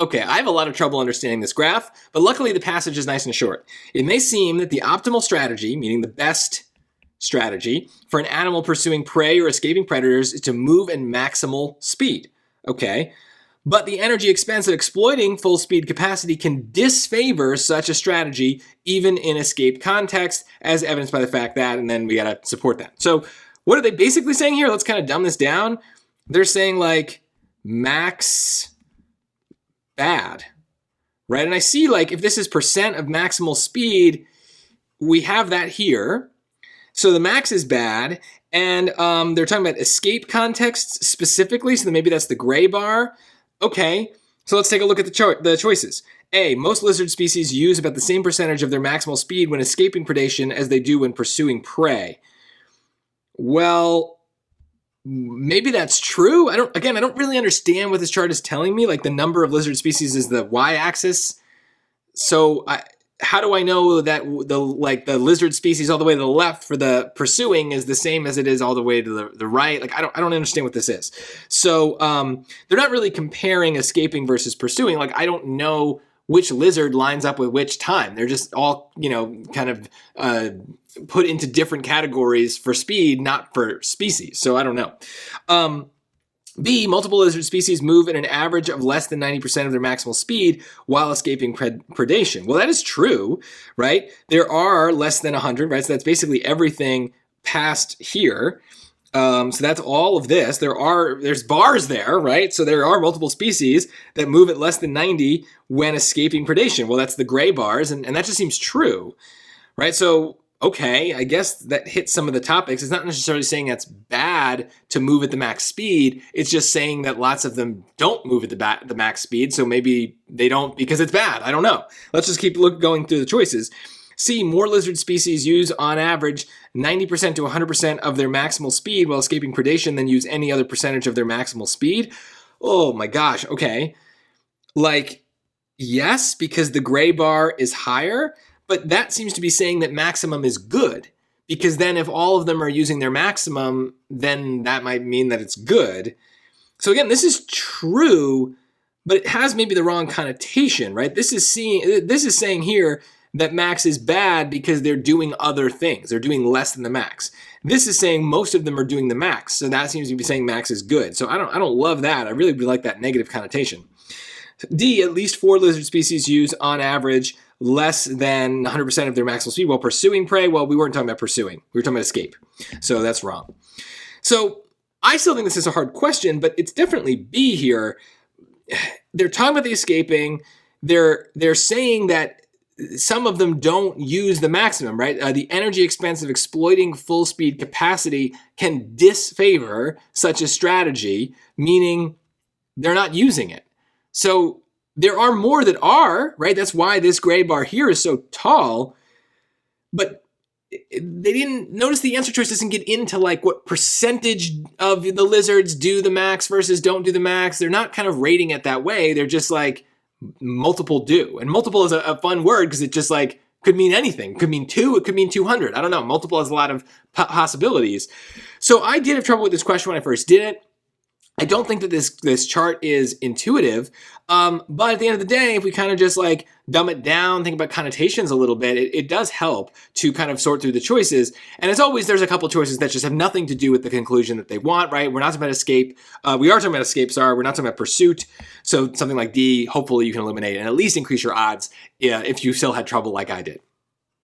Okay, I have a lot of trouble understanding this graph, but luckily the passage is nice and short. It may seem that the optimal strategy, meaning the best strategy, for an animal pursuing prey or escaping predators is to move at maximal speed. Okay, but the energy expense of exploiting full speed capacity can disfavor such a strategy even in escape context, as evidenced by the fact that, and then we gotta support that. So what are they basically saying here? Let's kind of dumb this down. They're saying like max bad, right? And I see like if this is percent of maximal speed, we have that here. So the max is bad, and they're talking about escape contexts specifically, so maybe that's the gray bar. Okay, so let's take a look at the choices. A, most lizard species use about the same percentage of their maximal speed when escaping predation as they do when pursuing prey. Well, maybe that's true. I don't really understand what this chart is telling me. Like the number of lizard species is the y-axis. So how do I know that the lizard species all the way to the left for the pursuing is the same as it is all the way to the right? Like I don't understand what this is. So they're not really comparing escaping versus pursuing. Like I don't know which lizard lines up with which time. They're just all, kind of put into different categories for speed, not for species. So I don't know. B, multiple lizard species move at an average of less than 90% of their maximal speed while escaping predation. Well, that is true, right? There are less than 100, right? So that's basically everything past here. So that's all of this. There's bars there, right? So there are multiple species that move at less than 90 when escaping predation. Well, that's the gray bars, and that just seems true, right? So, okay, I guess that hits some of the topics. It's not necessarily saying that's bad to move at the max speed. It's just saying that lots of them don't move at the max speed, so maybe they don't because it's bad. I don't know. Let's just keep going through the choices. C, more lizard species use on average 90% to 100% of their maximal speed while escaping predation than use any other percentage of their maximal speed. Oh my gosh, okay. Like, yes, because the gray bar is higher, but that seems to be saying that maximum is good, because then if all of them are using their maximum, then that might mean that it's good. So again, this is true, but it has maybe the wrong connotation, right? This is saying here that max is bad because they're doing other things. They're doing less than the max. This is saying most of them are doing the max, so that seems to be saying max is good. So I don't love that. I really would like that negative connotation. D, at least 4 lizard species use on average less than 100% of their maximal speed while pursuing prey. Well, we weren't talking about pursuing. We were talking about escape. So that's wrong. So I still think this is a hard question, but it's definitely B here. They're talking about the escaping. They're saying that some of them don't use the maximum, right? The energy expense of exploiting full speed capacity can disfavor such a strategy, meaning they're not using it. So there are more that are, right? That's why this gray bar here is so tall, but they didn't notice the answer choice doesn't get into like what percentage of the lizards do the max versus don't do the max. They're not kind of rating it that way. They're just like multiple do. And multiple is a fun word because it just like could mean anything. It could mean 2, it could mean 200. I don't know. Multiple has a lot of possibilities. So I did have trouble with this question when I first did it. I don't think that this chart is intuitive, but at the end of the day, if we kind of just like dumb it down, think about connotations a little bit, it does help to kind of sort through the choices. And as always, there's a couple choices that just have nothing to do with the conclusion that they want, right? We're not talking about escape. We are talking about escape, sorry. We're not talking about pursuit. So something like D, hopefully you can eliminate and at least increase your odds if you still had trouble like I did.